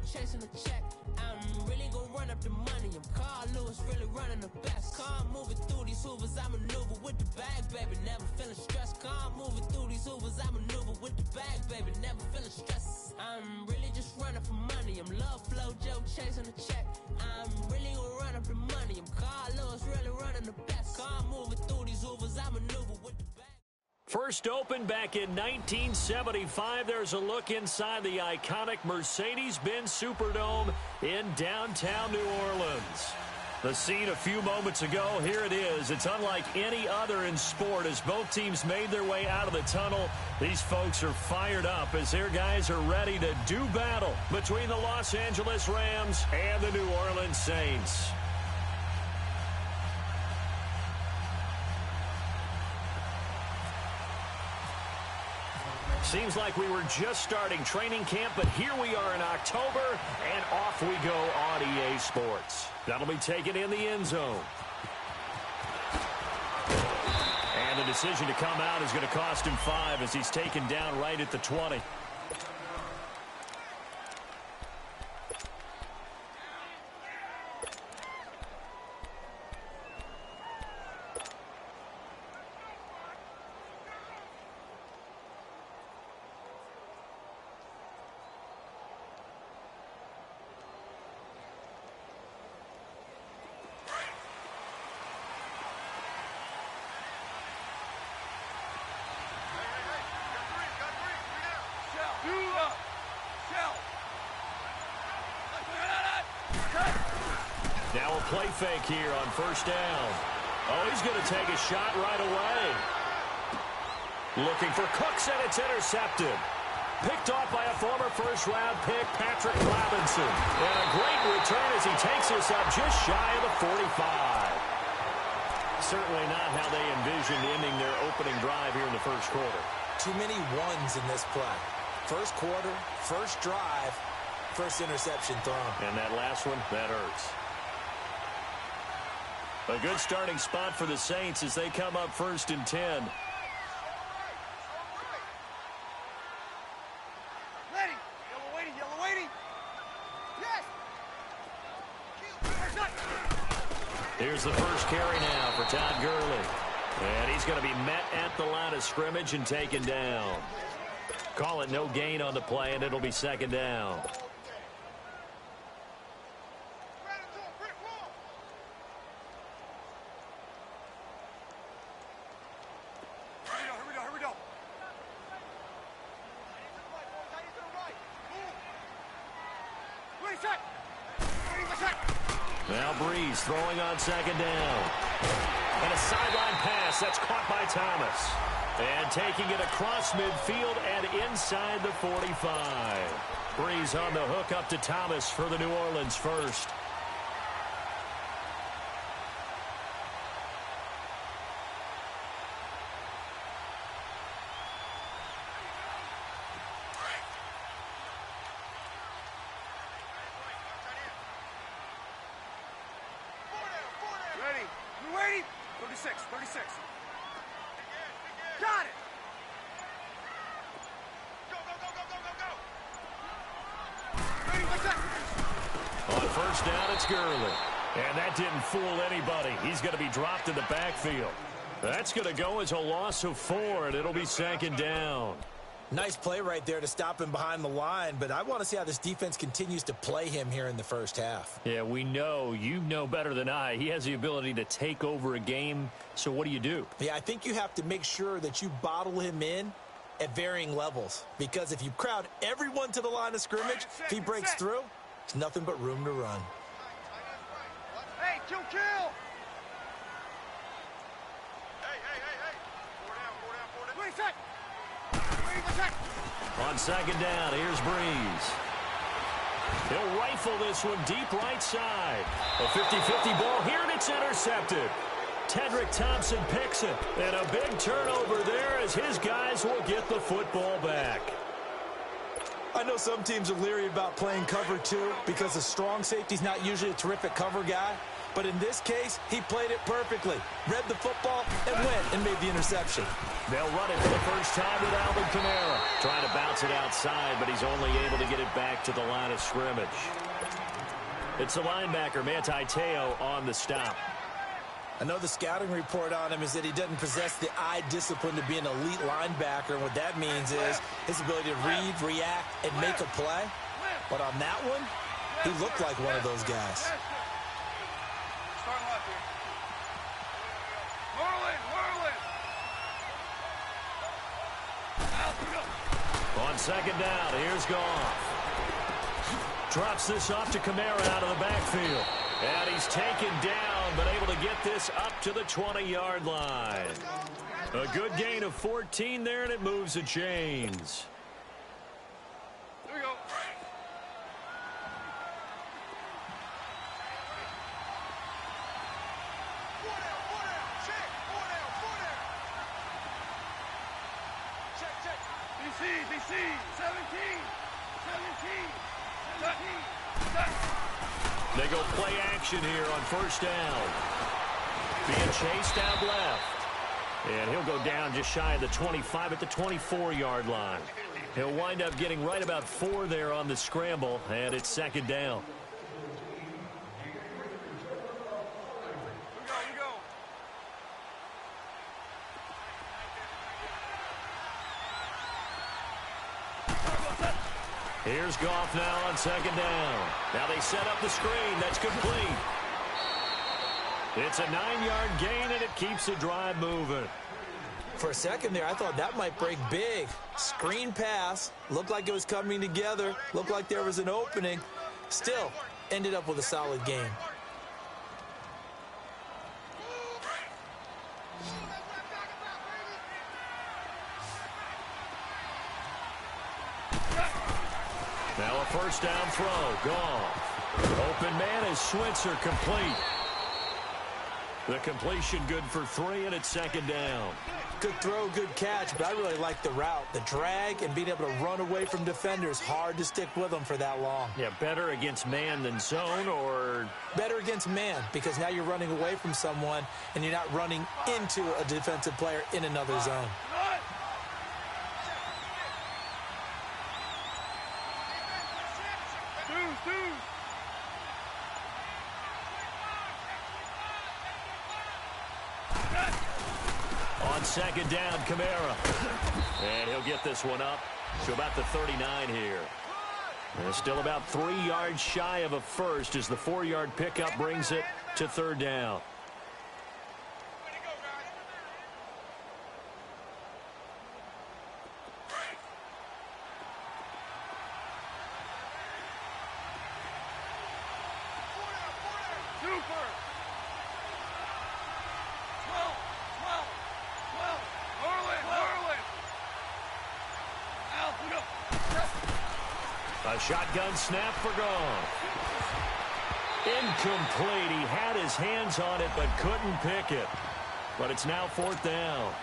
chasing the check. I'm really gonna run up the money. I'm Carl Lewis, really running the best. Calm moving through these hoovers, I maneuver with the bag, baby, never feeling stressed. Calm moving through these hoovers, I maneuver with the bag, baby, never feeling stressed. I'm really just running for money. I'm love flow, Joe chasing the check. I'm really gonna run up the money. I'm Carl Lewis, really running the best. Calm moving through these hoovers, I maneuver with the bag. First opened back in 1975. There's a look inside the iconic Mercedes-Benz Superdome in downtown New Orleans. The scene a few moments ago, here it is. It's unlike any other in sport as both teams made their way out of the tunnel. These folks are fired up as their guys are ready to do battle between the Los Angeles Rams and the New Orleans Saints. Seems like we were just starting training camp, but here we are in October, and off we go on EA Sports. That'll be taken in the end zone. And the decision to come out is going to cost him 5 as he's taken down right at the 20. Now a play fake here on first down. Oh, he's going to take a shot right away. Looking for Cooks, and it's intercepted. Picked off by a former first-round pick, Patrick Robinson. And a great return as he takes us up just shy of the 45. Certainly not how they envisioned ending their opening drive here in the first quarter. Too many ones in this play. First quarter, first drive, first interception thrown. And that last one, that hurts. A good starting spot for the Saints as they come up 1st and 10. Ready. Yellow waiting. Yes. Here's the first carry now for Todd Gurley. And he's going to be met at the line of scrimmage and taken down. Call it no gain on the play, and it'll be 2nd down. Now Breeze throwing on 2nd down. And a sideline pass that's caught by Thomas. And taking it across midfield and inside the 45. Breeze on the hook up to Thomas for the New Orleans first. Ready. You waiting? 36. Got it. Go. Ready, what's that? On first down, it's Gurley. And that didn't fool anybody. He's going to be dropped in the backfield. That's going to go as a loss of 4, and it'll be 2nd down. Nice play right there to stop him behind the line, but I want to see how this defense continues to play him here in the first half. Yeah, we know. You know better than I. He has the ability to take over a game, so what do? Yeah, I think you have to make sure that you bottle him in at varying levels, because if you crowd everyone to the line of scrimmage, if he breaks through, it's nothing but room to run. Hey, kill. Hey. 4 down. 20 seconds. On 2nd down, here's Breeze. He'll rifle this one deep right side. A 50-50 ball here, and it's intercepted. Tedrick Thompson picks it. And a big turnover there as his guys will get the football back. I know some teams are leery about playing cover 2 because a strong safety's not usually a terrific cover guy. But in this case, he played it perfectly. Read the football and went and made the interception. They'll run it for the first time with Alvin Kamara. Trying to bounce it outside, but he's only able to get it back to the line of scrimmage. It's the linebacker, Manti Te'o, on the stop. I know the scouting report on him is that he doesn't possess the eye discipline to be an elite linebacker. And what that means is his ability to read, react, and make a play. But on that one, he looked like one of those guys. Starting left here. Whirling. On second down, here's Goff. Drops this off to Kamara out of the backfield. And he's taken down, but able to get this up to the 20-yard line. A good gain of 14 there, and it moves the chains. Here we go. Four down. Check. Four down. Check. DC. 17. They go play action here on first down. Being chased out left. And he'll go down just shy of the 25 at the 24-yard line. He'll wind up getting right about 4 there on the scramble, and it's second down. We go. Here's Goff now on second down. Now they set up the screen. That's complete. It's a 9-yard gain, and it keeps the drive moving. For a second there, I thought that might break big. Screen pass. Looked like it was coming together. Looked like there was an opening. Still, ended up with a solid game. Now a first down throw. Goff. Open man is Switzer, complete. The completion good for 3, and it's second down. Good throw, good catch, but I really like the route. The drag and being able to run away from defenders. Hard to stick with them for that long. Yeah, better against man than zone, or? Better against man, because now you're running away from someone and you're not running into a defensive player in another zone. On second down, Kamara. And he'll get this one up to about the 39 here. And still about 3 yards shy of a first as the 4-yard pickup brings it to third down. A shotgun snap for Goff. Incomplete. He had his hands on it but couldn't pick it. But it's now fourth down.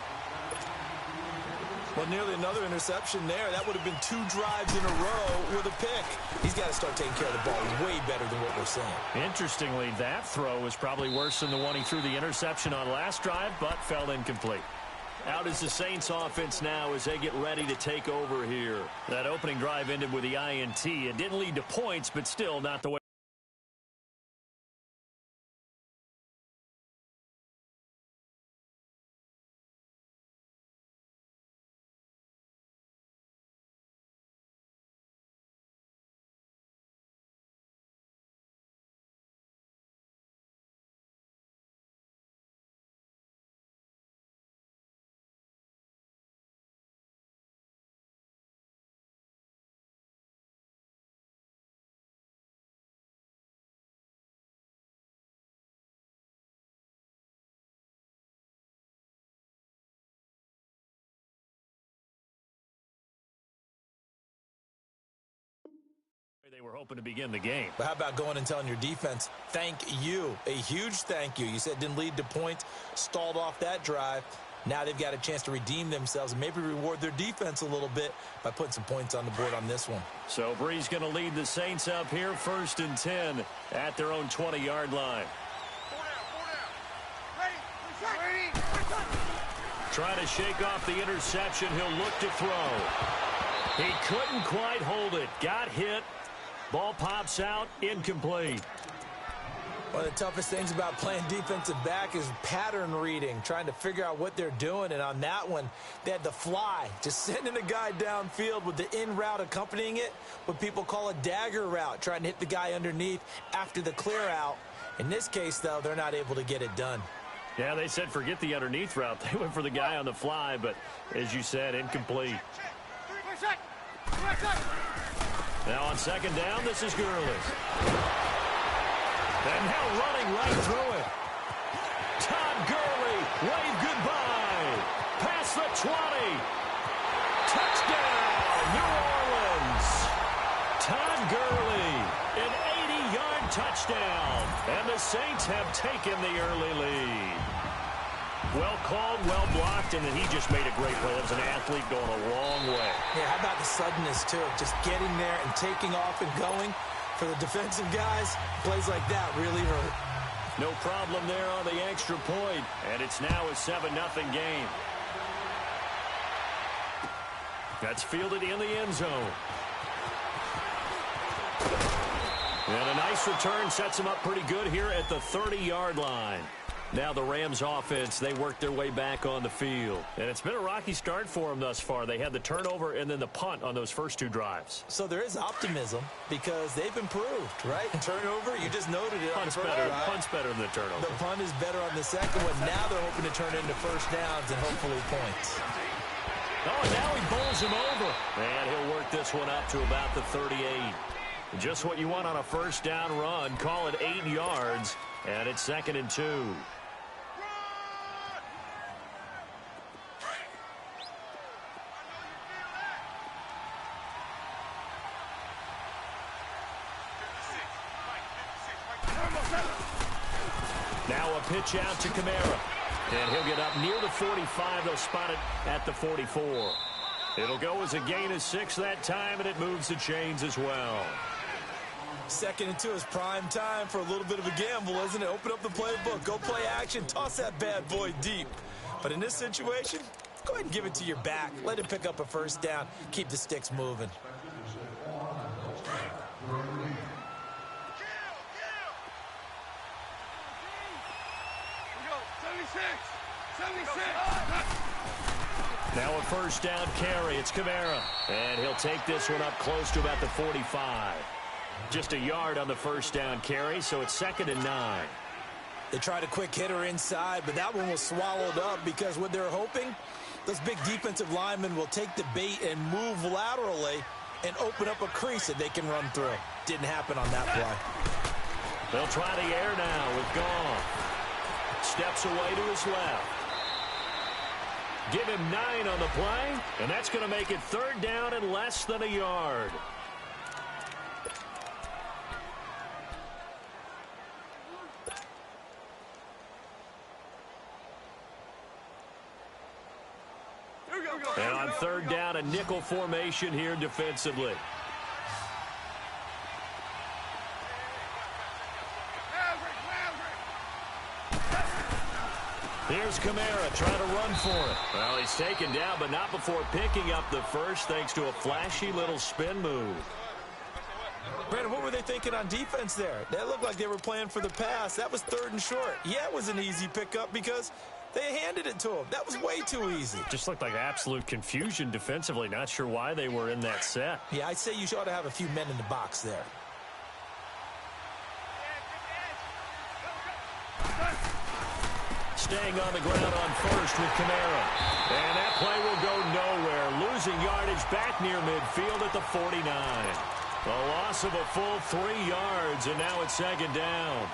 Well, nearly another interception there. That would have been 2 drives in a row with a pick. He's got to start taking care of the ball way better than what we're seeing. Interestingly, that throw was probably worse than the one he threw the interception on last drive, but fell incomplete. Out is the Saints offense now as they get ready to take over here. That opening drive ended with the INT. It didn't lead to points, but still not the way. They were hoping to begin the game. But how about going and telling your defense, thank you, a huge thank you. You said it didn't lead to points, stalled off that drive. Now they've got a chance to redeem themselves and maybe reward their defense a little bit by putting some points on the board on this one. So Bree's going to lead the Saints up here, 1st and 10 at their own 20-yard line. trying to shake off the interception. He'll look to throw. He couldn't quite hold it. Got hit. Ball pops out. Incomplete. One of the toughest things about playing defensive back is pattern reading, trying to figure out what they're doing. And on that one, they had the fly, just sending a guy downfield with the in route accompanying it, what people call a dagger route, trying to hit the guy underneath after the clear out. In this case, though, they're not able to get it done. Yeah, they said forget the underneath route. They went for the guy on the fly, but as you said, incomplete. Now on second down, this is Gurley. And now running right through it. Todd Gurley, wave goodbye. Past the 20. Touchdown, New Orleans. Todd Gurley, an 80-yard touchdown. And the Saints have taken the early lead. Well called, well blocked, and then he just made a great play. That was an athlete going a long way. Yeah, how about the suddenness, too? Just getting there and taking off and going. For the defensive guys, plays like that really hurt. No problem there on the extra point, and it's now a 7-0 game. That's fielded in the end zone. And a nice return sets him up pretty good here at the 30-yard line. Now the Rams offense, they work their way back on the field. And it's been a rocky start for them thus far. They had the turnover and then the punt on those first two drives. So there is optimism because they've improved, right? Turnover, you just noted it. Punt's better than the turnover. The punt is better on the second one. Now they're hoping to turn it into first downs and hopefully points. Oh, and now he bowls him over. And he'll work this one up to about the 38. Just what you want on a first down run. Call it 8 yards. And it's 2nd and 2. Now a pitch out to Kamara. And he'll get up near the 45. They'll spot it at the 44. It'll go as a gain of 6 that time, and it moves the chains as well. 2nd and 2 is prime time for a little bit of a gamble, isn't it? Open up the playbook, go play action, toss that bad boy deep. But in this situation, go ahead and give it to your back. Let him pick up a first down. Keep the sticks moving. Now a first down carry. It's Kamara. And he'll take this one up close to about the 45. Just a yard on the first down carry, so it's 2nd and 9. They tried a quick hitter inside, but that one was swallowed up because what they're hoping, those big defensive linemen will take the bait and move laterally and open up a crease that they can run through. Didn't happen on that play. They'll try the air now with Goff. Steps away to his left. Give him 9 on the play, and that's going to make it 3rd down and less than a yard. And on 3rd down, a nickel formation here defensively. Here's Kamara trying to run for it. Well, he's taken down, but not before picking up the first thanks to a flashy little spin move. Brandon, what were they thinking on defense there? That looked like they were playing for the pass. That was 3rd and short. Yeah, it was an easy pickup because they handed it to him. That was way too easy. Just looked like absolute confusion defensively. Not sure why they were in that set. Yeah, I'd say you ought to have a few men in the box there. Staying on the ground on first with Kamara. And that play will go nowhere. Losing yardage back near midfield at the 49. A loss of a full 3 yards, and now it's 2nd down.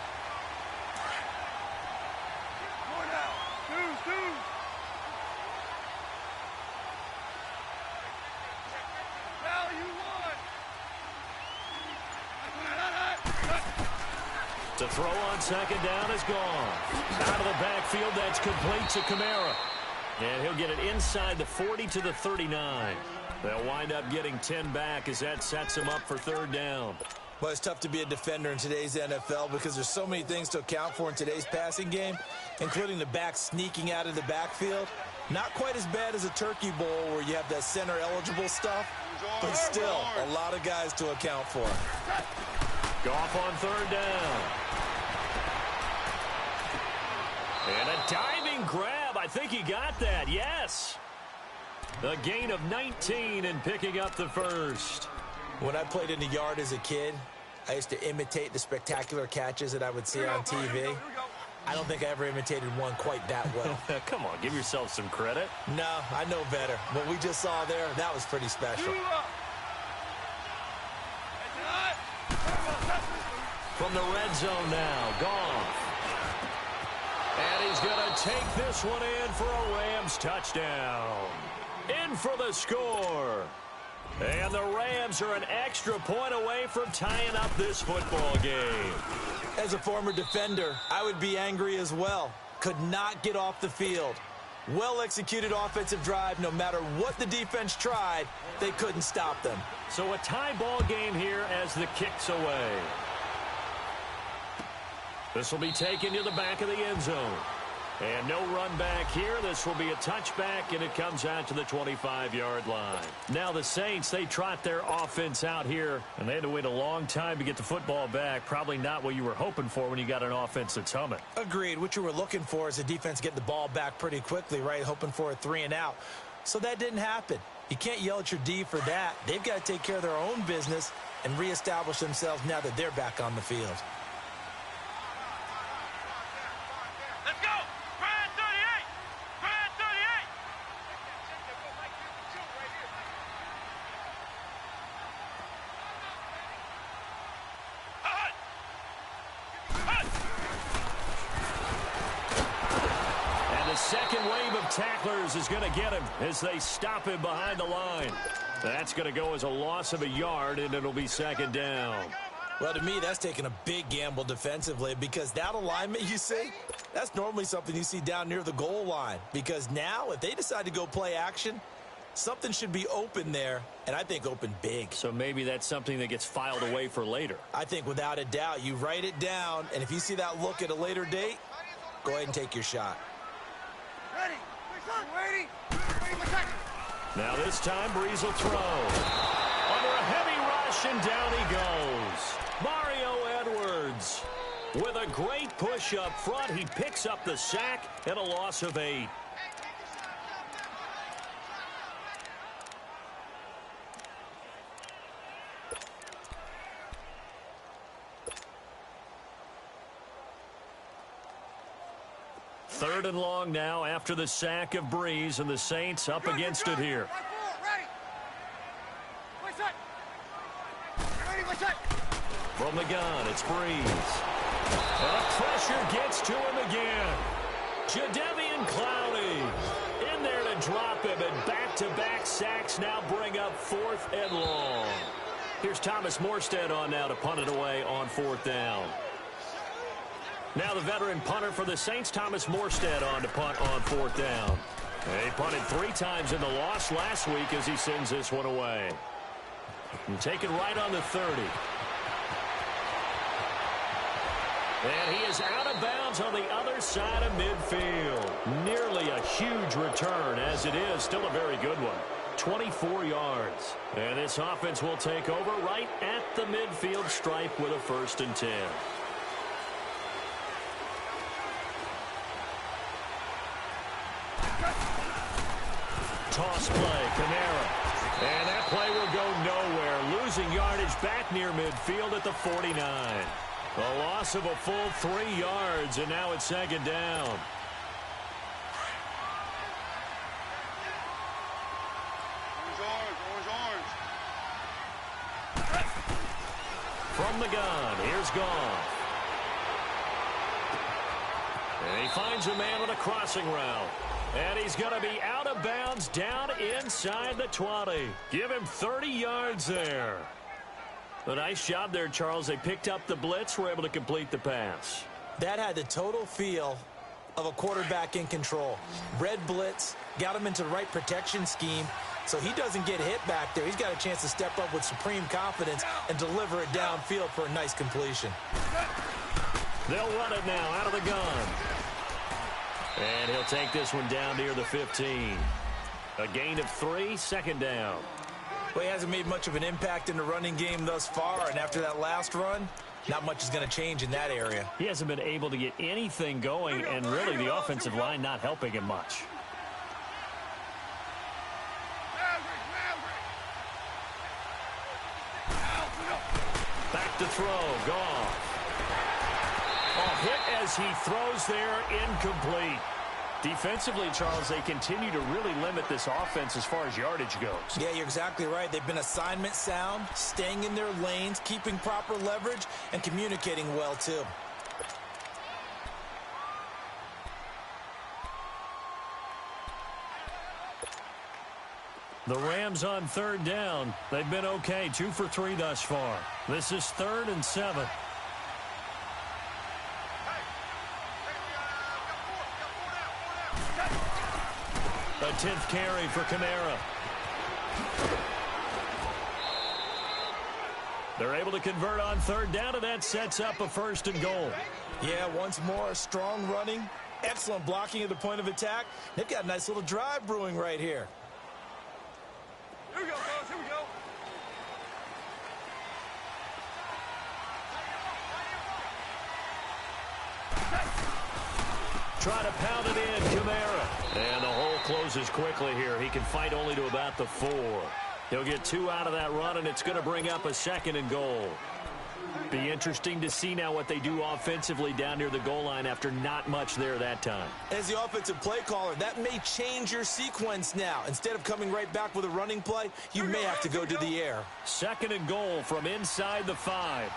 The throw on 2nd down is gone. Out of the backfield, that's complete to Kamara. And he'll get it inside the 40 to the 39. They'll wind up getting 10 back as that sets him up for 3rd down. Well, it's tough to be a defender in today's NFL because there's so many things to account for in today's passing game, including the back sneaking out of the backfield. Not quite as bad as a turkey bowl where you have that center-eligible stuff, but still a lot of guys to account for. Goff on third down. And a diving grab. I think he got that. Yes. A gain of 19 and picking up the first. When I played in the yard as a kid, I used to imitate the spectacular catches that I would see on TV. I don't think I ever imitated one quite that well. Come on, give yourself some credit. No, I know better. What we just saw there, that was pretty special. From the red zone now, Goff. And he's going to take this one in for a Rams touchdown. In for the score. And the Rams are an extra point away from tying up this football game. As a former defender, I would be angry as well. Could not get off the field. Well-executed offensive drive. No matter what the defense tried, they couldn't stop them. So a tie ball game here as the kick's away. This will be taken to the back of the end zone. And no run back here. This will be a touchback, and it comes out to the 25-yard line. Now the Saints, they trot their offense out here, and they had to wait a long time to get the football back. Probably not what you were hoping for when you got an offense that's humming. Agreed. What you were looking for is the defense getting the ball back pretty quickly, right? Hoping for a 3-and-out. So that didn't happen. You can't yell at your D for that. They've got to take care of their own business and reestablish themselves now that they're back on the field. Let's go! Brian 38! Brian 38! And the second wave of tacklers is going to get him as they stop him behind the line. That's going to go as a loss of a yard, and it'll be second down. Well, to me, that's taking a big gamble defensively because that alignment you see, that's normally something you see down near the goal line. Because now, if they decide to go play action, something should be open there, and I think open big. So maybe that's something that gets filed away for later. I think without a doubt, you write it down, and if you see that look at a later date, go ahead and take your shot. Ready! Ready! Now this time, Breeze will throw. Under a heavy rush, and down he goes. Mario Edwards with a great push up front. He picks up the sack and a loss of 8. Third and long now after the sack of Breeze, and the Saints up against it here. From the gun, it's Breeze. And the pressure gets to him again. Jadeveon Clowney in there to drop him, and back-to-back sacks now bring up 4th and long. Here's Thomas Morstead on now to punt it away on 4th down. Now the veteran punter for the Saints, Thomas Morstead, on to punt on 4th down. He punted 3 times in the loss last week as he sends this one away. And taken right on the 30. And he is out of bounds on the other side of midfield. Nearly a huge return, as it is still a very good one. 24 yards. And this offense will take over right at the midfield stripe with a 1st and 10. Toss play, Kamara. And that play will go nowhere. Losing yardage back near midfield at the 49. A loss of a full 3 yards, and now it's 2nd down. Orange. From the gun, here's Goff. And he finds a man on a crossing route. And he's going to be out of bounds down inside the 20. Give him 30 yards there. A nice job there, Charles. They picked up the blitz, were able to complete the pass. That had the total feel of a quarterback in control. Red blitz, got him into the right protection scheme, so he doesn't get hit back there. He's got a chance to step up with supreme confidence and deliver it downfield for a nice completion. They'll run it now out of the gun. And he'll take this one down near the 15. A gain of 3, second down. Well, he hasn't made much of an impact in the running game thus far, and after that last run, not much is going to change in that area. He hasn't been able to get anything going, and really the offensive line not helping him much. Back to throw, Goff. Oh, hit as he throws there, incomplete. Defensively, Charles, they continue to really limit this offense as far as yardage goes. Yeah, you're exactly right. They've been assignment sound, staying in their lanes, keeping proper leverage, and communicating well, too. The Rams on third down. They've been okay, 2 for 3 thus far. This is 3rd and 7. A 10th carry for Kamara. They're able to convert on third down, and that sets up a 1st and goal. Yeah, once more, strong running, excellent blocking at the point of attack. They've got a nice little drive brewing right here. Here we go, fellas. Here we go. Try to pound it in, Kamara. And the hole closes quickly here. He can fight only to about the 4. He'll get 2 out of that run, and it's going to bring up a 2nd and goal. Be interesting to see now what they do offensively down near the goal line after not much there that time. As the offensive play caller, that may change your sequence now. Instead of coming right back with a running play, you may have to go to the air. 2nd and goal from inside the 5.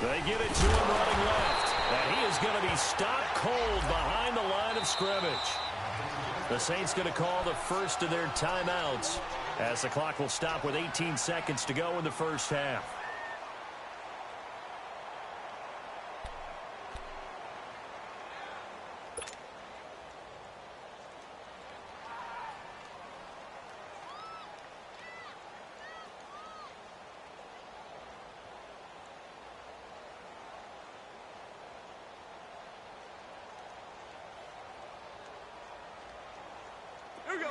They give it to him running left. And he is going to be stopped cold behind the line of scrimmage. The Saints going to call the first of their timeouts as the clock will stop with 18 seconds to go in the first half.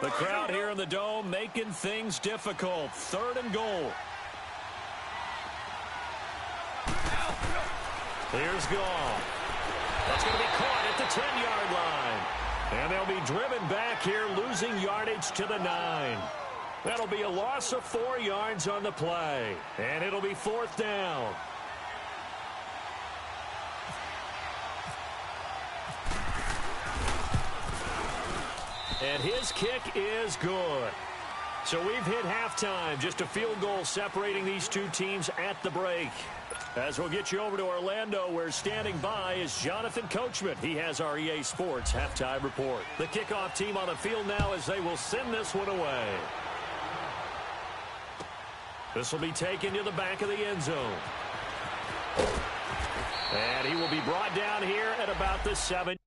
The crowd here in the Dome making things difficult. 3rd and goal. Here's Goff. That's going to be caught at the 10-yard line. And they'll be driven back here, losing yardage to the 9. That'll be a loss of 4 yards on the play. And it'll be 4th down. And his kick is good. So we've hit halftime. Just a field goal separating these two teams at the break. As we'll get you over to Orlando, where standing by is Jonathan Coachman. He has our EA Sports halftime report. The kickoff team on the field now as they will send this one away. This will be taken to the back of the end zone. And he will be brought down here at about the 7.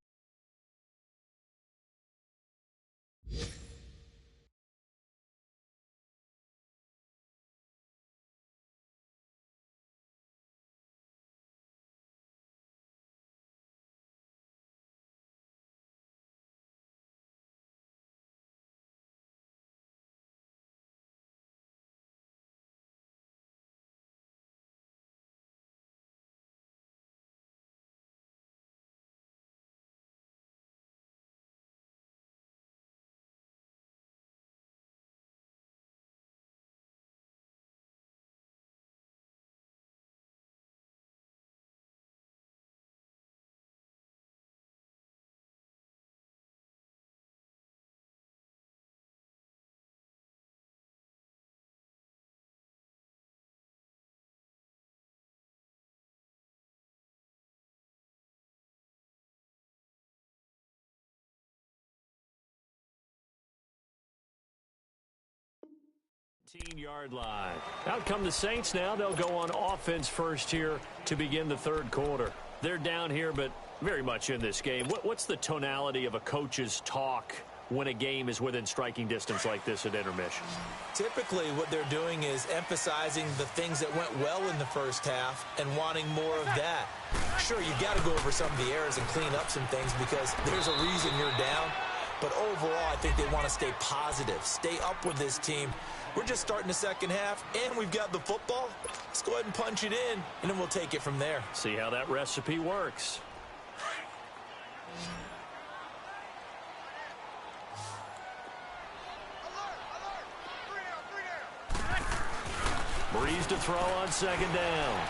Yard line. Out come the Saints now. They'll go on offense first here to begin the third quarter. They're down here, but very much in this game. What's the tonality of a coach's talk when a game is within striking distance like this at intermission? Typically, what they're doing is emphasizing the things that went well in the first half and wanting more of that. Sure, you've got to go over some of the errors and clean up some things because there's a reason you're down. But overall, I think they want to stay positive, stay up with this team. We're just starting the second half, and we've got the football. Let's go ahead and punch it in, and then we'll take it from there. See how that recipe works. Breeze to throw on second down.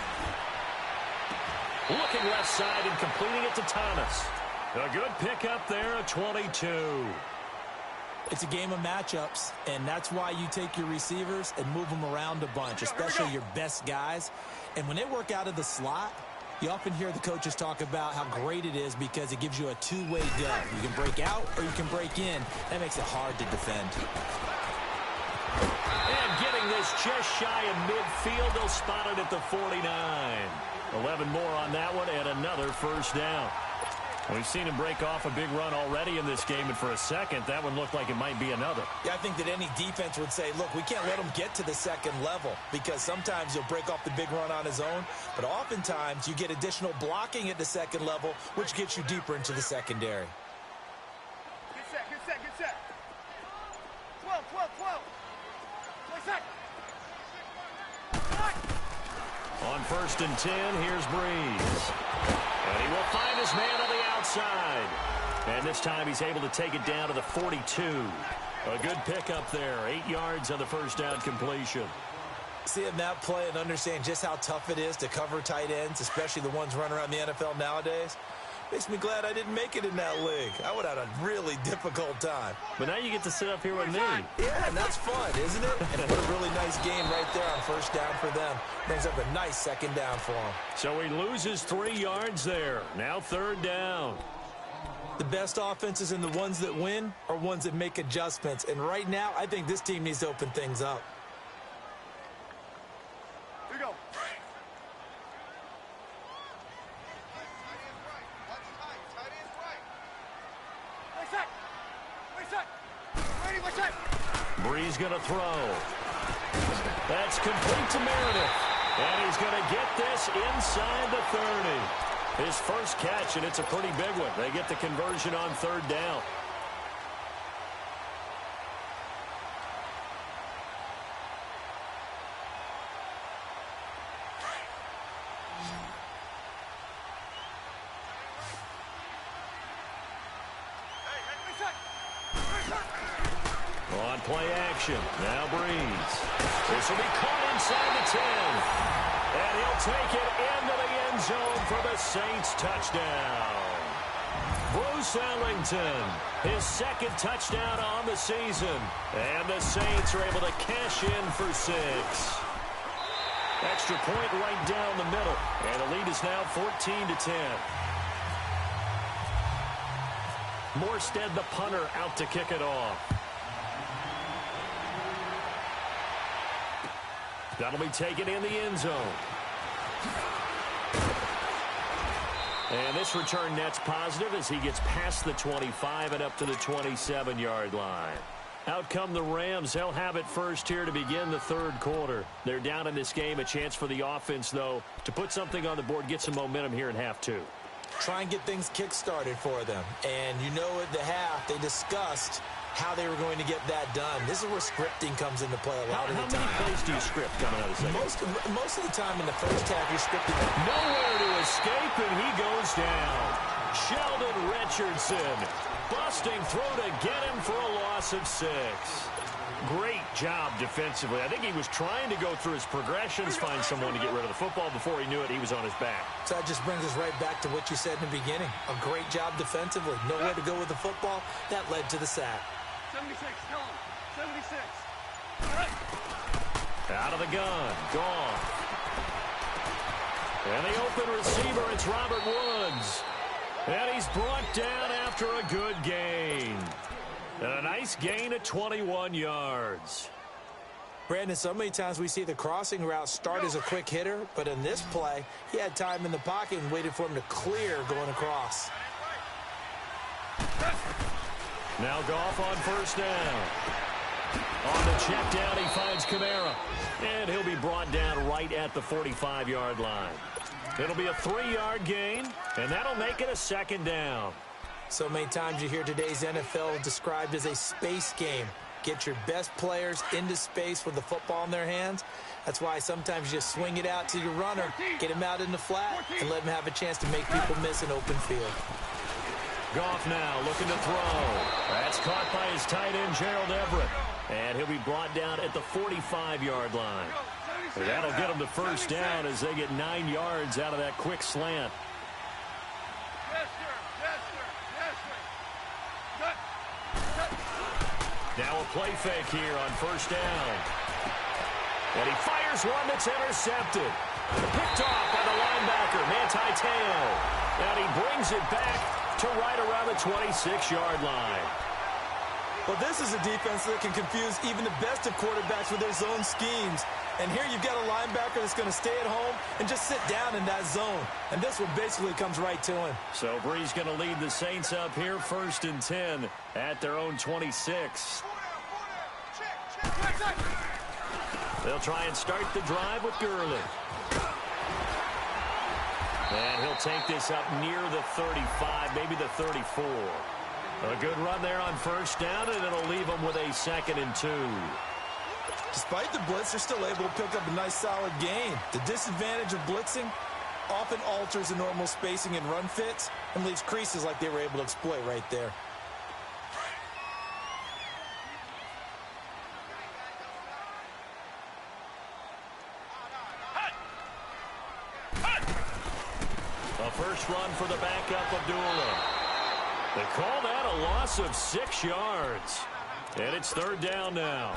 Looking left side and completing it to Thomas. A good pickup there at 22. It's a game of matchups, and that's why you take your receivers and move them around a bunch, especially your best guys. And when they work out of the slot, you often hear the coaches talk about how great it is because it gives you a two-way go. You can break out or you can break in. That makes it hard to defend. And getting this just shy of midfield, they'll spot it at the 49. 11 more on that one and another first down. We've seen him break off a big run already in this game, and for a second, that one looked like it might be another. Yeah, I think that any defense would say, look, we can't let him get to the second level because sometimes he'll break off the big run on his own, but oftentimes you get additional blocking at the second level, which gets you deeper into the secondary. Get set, get set, get set. 12, 12, 12. Play set. On 1st and 10, here's Breeze. And he will find his man on the outside. And this time he's able to take it down to the 42. A good pickup there. 8 yards on the first down completion. Seeing that play and understand just how tough it is to cover tight ends, especially the ones running around the NFL nowadays, makes me glad I didn't make it in that league. I would have had a really difficult time. But now you get to sit up here with me. Yeah, and that's fun, isn't it? And what a really nice game right there on first down for them. Brings up a nice second down for them. So he loses 3 yards there. Now 3rd down. The best offenses and the ones that win are ones that make adjustments. And right now, I think this team needs to open things up. Here we go. Breeze going to throw. That's complete to Meredith. And he's going to get this inside the 30. His first catch, and it's a pretty big one. They get the conversion on 3rd down. On play action. Now Breeze. This will be caught inside the 10. And he'll take it into the end zone for the Saints touchdown. Bruce Ellington, his 2nd touchdown on the season. And the Saints are able to cash in for 6. Extra point right down the middle. And the lead is now 14-10. Morstead, the punter, out to kick it off. That'll be taken in the end zone. And this return net's positive as he gets past the 25 and up to the 27-yard line. Out come the Rams. They'll have it first here to begin the 3rd quarter. They're down in this game. A chance for the offense, though, to put something on the board, get some momentum here in half 2. Try and get things kick-started for them. And you know at the half, they discussed how they were going to get that done. This is where scripting comes into play a lot of the time. How many plays do you script coming out of the second? Most of the time in the first half, you're scripting. Nowhere to escape, and he goes down. Sheldon Richardson busting through to get him for a loss of 6. Great job defensively. I think he was trying to go through his progressions, find someone to get rid of the football. Before he knew it, he was on his back. So that just brings us right back to what you said in the beginning. A great job defensively. Nowhere to go with the football. That led to the sack. 76, tell him. 76. Out of the gun. Gone. And the open receiver, it's Robert Woods. And he's brought down after a good gain. And a nice gain of 21 yards. Brandon, so many times we see the crossing route start as a quick hitter, but in this play, he had time in the pocket and waited for him to clear going across. Now Goff on first down. On the check down, he finds Kamara. And he'll be brought down right at the 45-yard line. It'll be a 3-yard gain, and that'll make it a second down. So many times you hear today's NFL described as a space game. Get your best players into space with the football in their hands. That's why sometimes you just swing it out to your runner, get him out in the flat, and let him have a chance to make people miss an open field. Goff now looking to throw. That's caught by his tight end, Gerald Everett. And he'll be brought down at the 45-yard line. And that'll get him the first down as they get 9 yards out of that quick slant. Now a play fake here on first down. And he fires one that's intercepted. Picked off by the linebacker, Manti Te'o. And he brings it back to right around the 26-yard line. Well, this is a defense that can confuse even the best of quarterbacks with their zone schemes. And here you've got a linebacker that's going to stay at home and just sit down in that zone. And this one basically comes right to him. So Brees going to lead the Saints up here 1st and 10 at their own 26. They'll try and start the drive with Gurley. And he'll take this up near the 35, maybe the 34. A good run there on first down, and it'll leave them with a 2nd and 2. Despite the blitz, they're still able to pick up a nice solid gain. The disadvantage of blitzing often alters the normal spacing and run fits and leaves creases like they were able to exploit right there. A first run for the backup Abdullah. They call that a loss of 6 yards. And it's 3rd down now.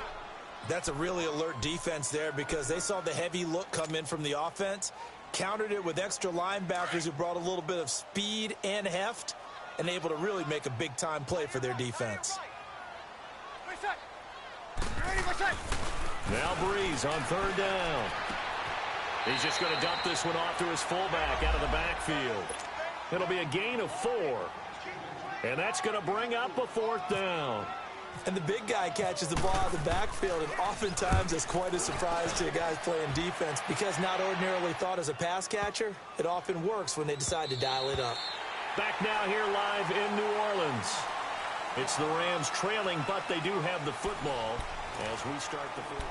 That's a really alert defense there because they saw the heavy look come in from the offense, countered it with extra linebackers who brought a little bit of speed and heft, and able to really make a big-time play for their defense. Now Brees on 3rd down. He's just going to dump this one off to his fullback out of the backfield. It'll be a gain of 4. And that's going to bring up a 4th down. And the big guy catches the ball out of the backfield, and oftentimes it's quite a surprise to the guys playing defense because not ordinarily thought as a pass catcher, it often works when they decide to dial it up. Back now here live in New Orleans. It's the Rams trailing, but they do have the football as we start the 4th.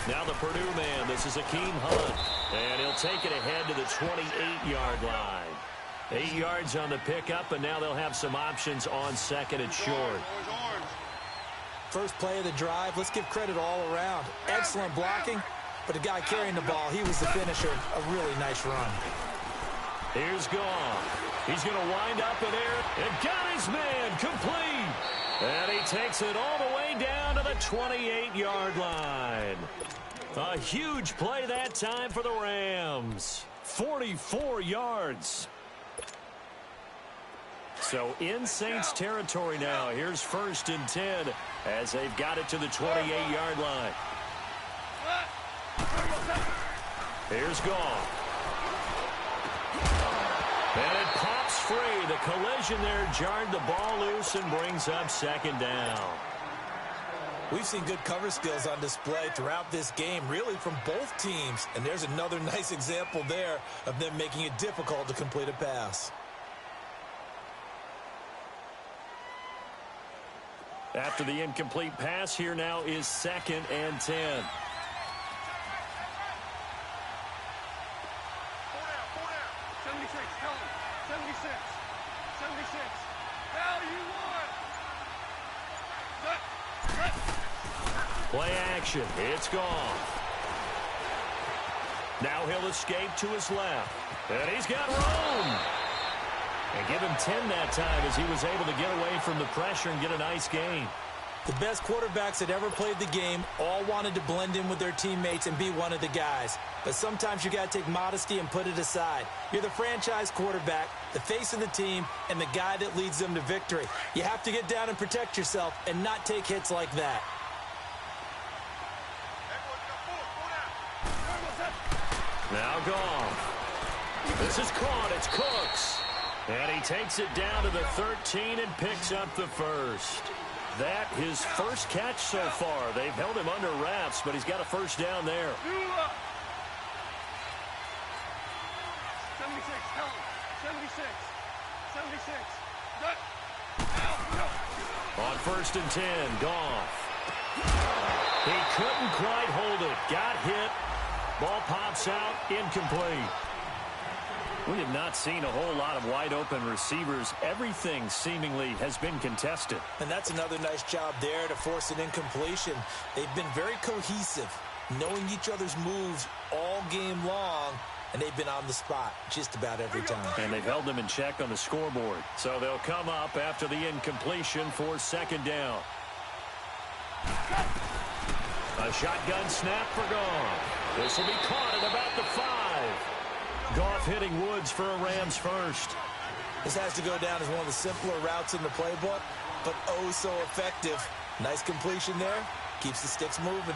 Now the Purdue man, this is Akeem Hunt, and he'll take it ahead to the 28-yard line. 8 yards on the pickup, and now they'll have some options on 2nd and short. First play of the drive, let's give credit all around. Excellent blocking, but the guy carrying the ball, he was the finisher. A really nice run. Here's Goff. He's going to wind up in there and got his man complete. And he takes it all the way down to the 28-yard line. A huge play that time for the Rams. 44 yards. So in Saints territory now. Here's 1st and 10 as they've got it to the 28-yard line. Here's Goff. And it pops free. The collision there jarred the ball loose and brings up 2nd down. We've seen good cover skills on display throughout this game, really from both teams. And there's another nice example there of them making it difficult to complete a pass. After the incomplete pass, here now is 2nd and 10. Play action. It's gone. Now he'll escape to his left. And he's got room. And give him 10 that time as he was able to get away from the pressure and get a nice gain. The best quarterbacks that ever played the game all wanted to blend in with their teammates and be one of the guys. But sometimes you got to take modesty and put it aside. You're the franchise quarterback, the face of the team, and the guy that leads them to victory. You have to get down and protect yourself and not take hits like that. Now Goff. This is caught. It's Cooks. And he takes it down to the 13 and picks up the first. That his first catch so far. They've held him under wraps, but he's got a first down there. 76, help. 76. 76. On 1st and 10, Goff. He couldn't quite hold it. Got hit. Ball pops out, incomplete. We have not seen a whole lot of wide-open receivers. Everything seemingly has been contested. And that's another nice job there to force an incompletion. They've been very cohesive, knowing each other's moves all game long, and they've been on the spot just about every time. And they've held them in check on the scoreboard. So they'll come up after the incompletion for 2nd down. A shotgun snap for Goff. This will be caught at about the 5. Goff hitting Woods for a Rams first. This has to go down as one of the simpler routes in the playbook, but oh so effective. Nice completion there. Keeps the sticks moving.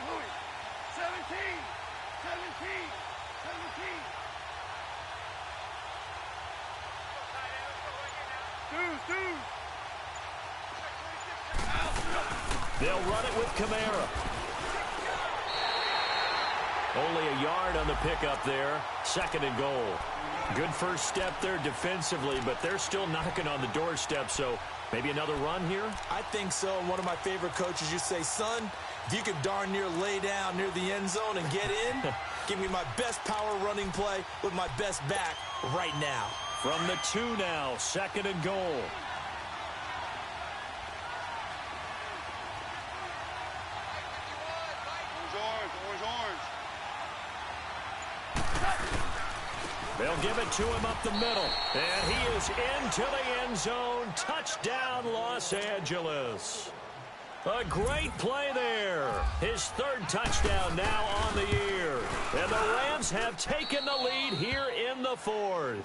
Louis. 17. They'll run it with Kamara. Only a yard on the pickup there. 2nd and goal. Good first step there defensively, but they're still knocking on the doorstep, so maybe another run here? I think so. One of my favorite coaches used to say, son, if you could darn near lay down near the end zone and get in, give me my best power running play with my best back right now. From the 2 now, 2nd and goal. They'll give it to him up the middle. And he is into the end zone. Touchdown, Los Angeles. A great play there. His 3rd touchdown now on the year. And the Rams have taken the lead here in the 4th.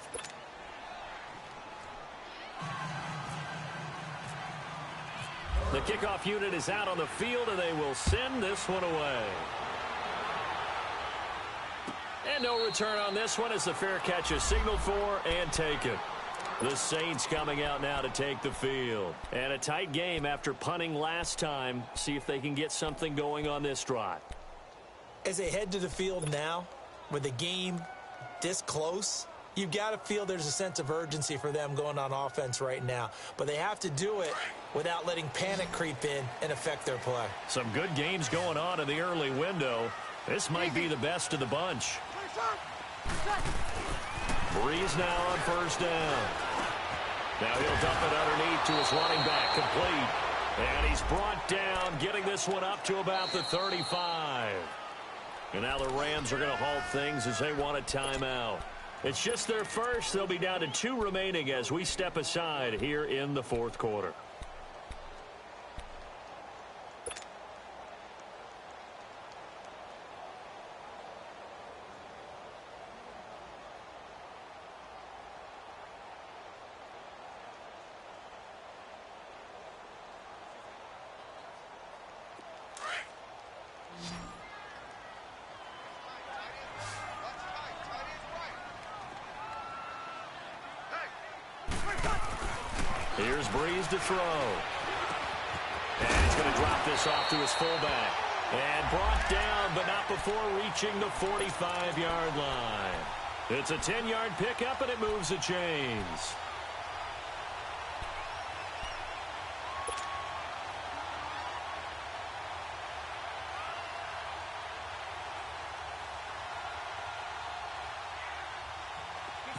The kickoff unit is out on the field, and they will send this one away. And no return on this one as the fair catch is signaled for and taken. The Saints coming out now to take the field. And a tight game after punting last time. See if they can get something going on this drive. As they head to the field now, with the game this close, you've got to feel there's a sense of urgency for them going on offense right now. But they have to do it without letting panic creep in and affect their play. Some good games going on in the early window. This might be the best of the bunch. Breeze now on 1st down. Now he'll dump it underneath to his running back, complete. And he's brought down, getting this one up to about the 35. And now the Rams are going to halt things as they want a timeout. It's just their first. They'll be down to 2 remaining as we step aside here in the 4th quarter. Here's Breeze to throw. And he's going to drop this off to his fullback. And brought down, but not before reaching the 45-yard line. It's a 10-yard pickup, and it moves the chains.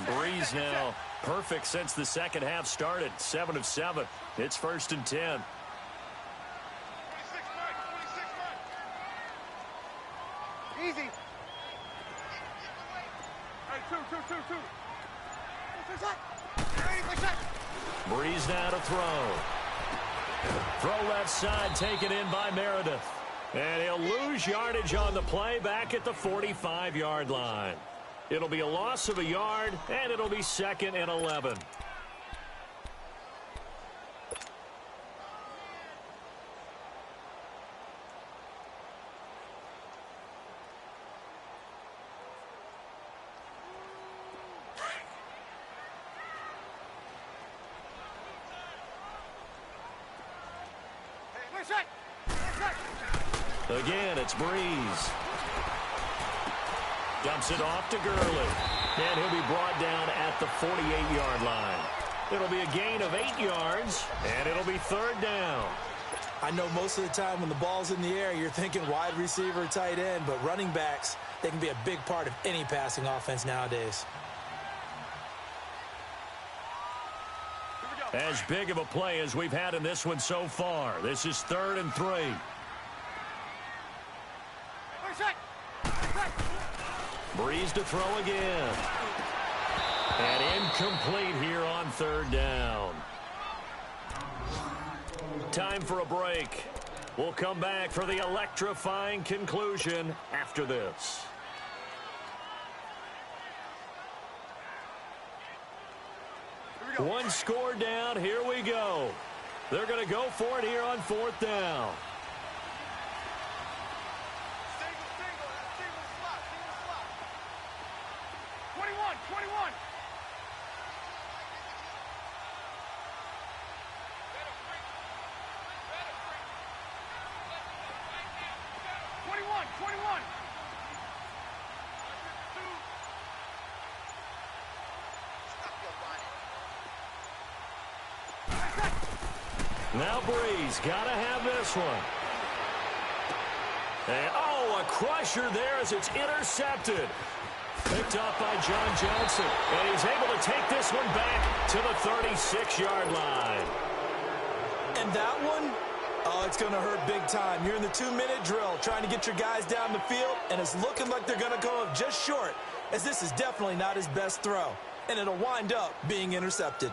Breeze now perfect since the second half started. 7 of 7. It's 1st and 10. Easy. Hey, two. Ready, shot. Breeze now to throw. Throw left side, taken in by Meredith. And he'll lose yardage on the play back at the 45-yard line. It'll be a loss of a yard, and it'll be 2nd and 11. Again, it's Breeze. Dumps it off to Gurley. And he'll be brought down at the 48-yard line. It'll be a gain of 8 yards, and it'll be 3rd down. I know most of the time when the ball's in the air, you're thinking wide receiver, tight end, but running backs, they can be a big part of any passing offense nowadays. As big of a play as we've had in this one so far. This is 3rd and 3. Breeze to throw again. And incomplete here on 3rd down. Time for a break. We'll come back for the electrifying conclusion after this. One score down. Here we go. They're going to go for it here on 4th down. Single slot. 21. Now Breeze got to have this one. And, a crusher there as it's intercepted. Picked off by John Johnson. And he's able to take this one back to the 36-yard line. And that one, it's going to hurt big time. You're in the 2-minute drill trying to get your guys down the field, and it's looking like they're going to go up just short, as this is definitely not his best throw. And it'll wind up being intercepted.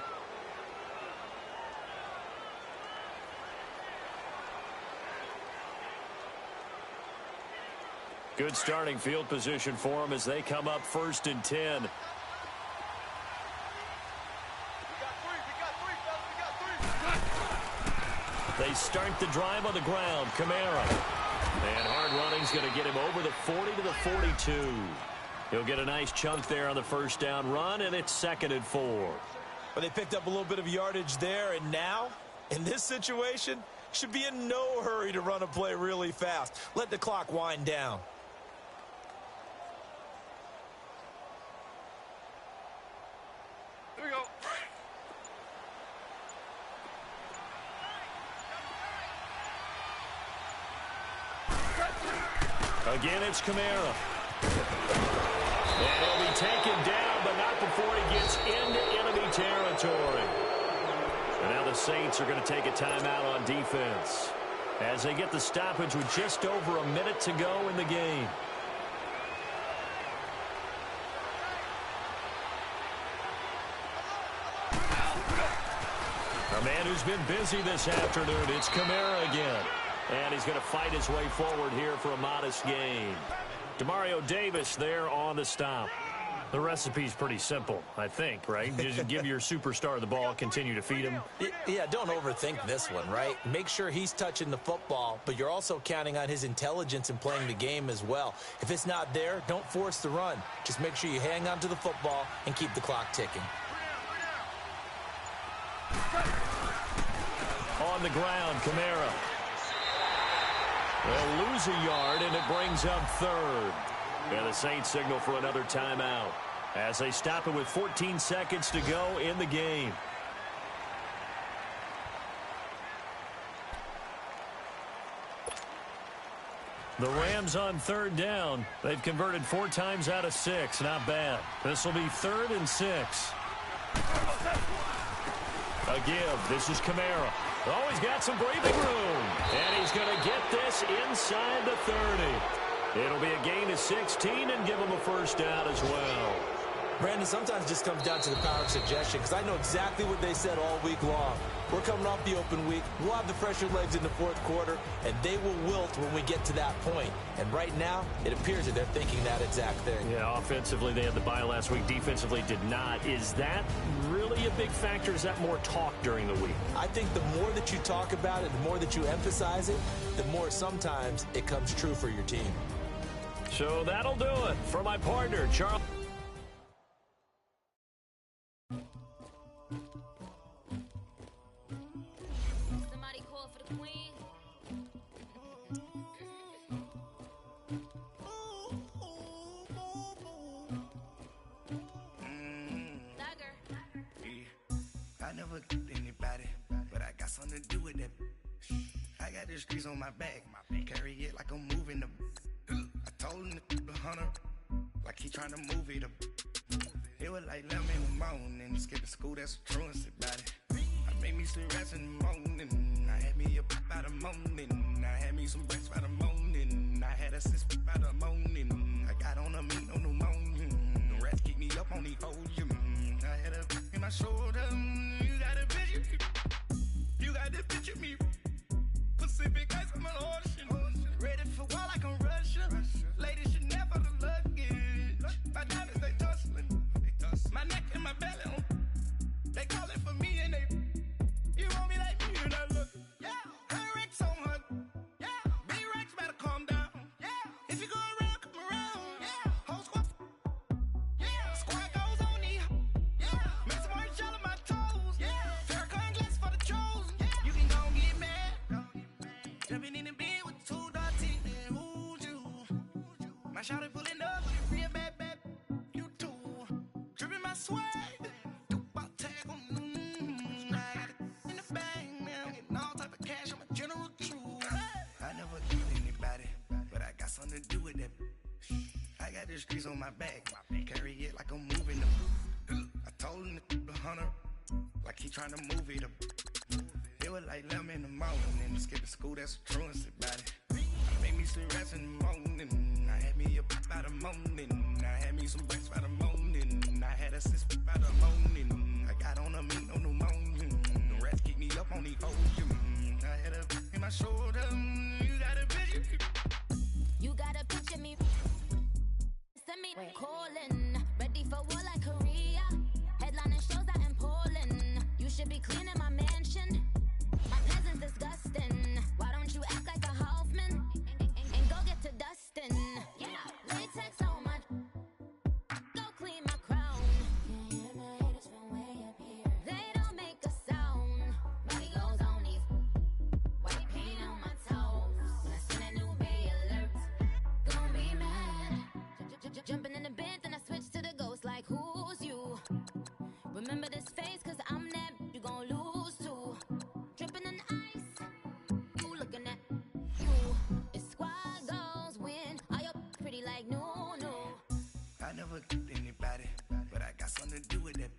Good starting field position for them as they come up 1st and 10. We got three. They start the drive on the ground. Kamara. And hard running's going to get him over the 40 to the 42. He'll get a nice chunk there on the 1st down run, and it's 2nd and 4. But they picked up a little bit of yardage there, and now, in this situation, should be in no hurry to run a play really fast. Let the clock wind down. Here we go. Again, it's Kamara. And he'll be taken down, but not before he gets into enemy territory. And now the Saints are going to take a timeout on defense as they get the stoppage with just over a minute to go in the game. A man who's been busy this afternoon, it's Kamara again. And he's going to fight his way forward here for a modest gain. Demario Davis there on the stop. The recipe's pretty simple, I think, right? Just give your superstar the ball, continue to feed him. Yeah, don't overthink this one, right? Make sure he's touching the football, but you're also counting on his intelligence in playing the game as well. If it's not there, don't force the run. Just make sure you hang on to the football and keep the clock ticking. On the ground, Kamara. They'll lose a yard, and it brings up 3rd. And the Saints signal for another timeout as they stop it with 14 seconds to go in the game. The Rams on 3rd down. They've converted 4 times out of 6. Not bad. This will be 3rd and 6. A give. This is Kamara. Oh, he's got some breathing room. And he's going to get this inside the 30. It'll be a gain of 16 and give them a first down as well. Brandon, sometimes it just comes down to the power of suggestion, because I know exactly what they said all week long. We're coming off the open week. We'll have the fresher legs in the fourth quarter, and they will wilt when we get to that point. And right now, it appears that they're thinking that exact thing. Yeah, offensively, they had the bye last week. Defensively, did not. Is that really a big factor? Is that more talk during the week? I think the more that you talk about it, the more that you emphasize it, the more sometimes it comes true for your team. So that'll do it for my partner, Charles. Somebody call for the queen. Dagger. I never get anybody, but I got something to do with that. I got the streets on my back, carry it like I'm moving the. I told him the hunter, like he trying to move it up. It was like 11 in the morning, skipping school, that's a truancy about it. I made me some rest in the morning, I had me up by the morning. I had me some breaks by the morning, I had a sis by the morning. I got on a meat on the morning, the rats keep me up on the podium. I had a in my shoulder, you got a picture, you got this picture me. Pacific ice on my ocean, ready for war like I'm Russia. Ladies should never the luggage. My diamonds they tussling, my neck and my belly on. They calling for me and they. You want me like me and I look. Yeah, her Rex on her. Yeah, B-Rex better calm down. Yeah, if you go around, come around. Yeah, whole squad. Yeah, squad goes on me. Yeah, make some orange gel on my toes. Yeah, Farrakhan glass for the chosen. Yeah, you can go and get mad. Jumping in the bed with 2 dark teeth and who's you? My shawty pulling up with a real bad, you too. Dripping my swag, do about tag on. I got it in the bag, man. I'm getting all type of cash. I'm a general true. I never killed anybody, but I got something to do with that. I got the streets on my back, carry it like I'm moving them. I told him the hunter, like he trying to move it up. It was like 11 in the morning, skipping school, that's a truancy about it. I made me some rest in the morning, I had me up by the morning. I had me some breaks by the morning, I had a sis by the morning. I got on a meat on the morning, the rats keep me up on the podium. I had a in my shoulder, you got a picture. You gotta picture me. Send me calling. Ready for war like Korea. Headlining shows out in Poland. You should be cleaning my mansion. My presence disgusting. Why don't you act like a Hoffman and go get to dustin'? Yeah, latex on my. Go clean my crown. Can't hear my haters from way up here. They don't make a sound. Money goes on these. White paint on my toes. When I send a new bay alert, gon' be mad. Jumping in the bed, then I switch to the ghost like who's you? Remember this face, cause I'm that you gon' lose too. Dripping in ice, you looking at you. It's squad goals win. Are you pretty like no? I never killed anybody, but I got something to do with that.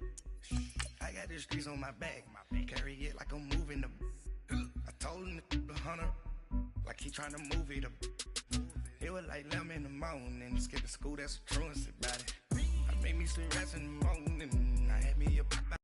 I got the streets on my back, carry it like I'm moving them. I told him the hunter, like he trying to move it up. It was like 11 in the morning, skipping school, that's a truancy about it. I made me some rest in the morning, I had me up by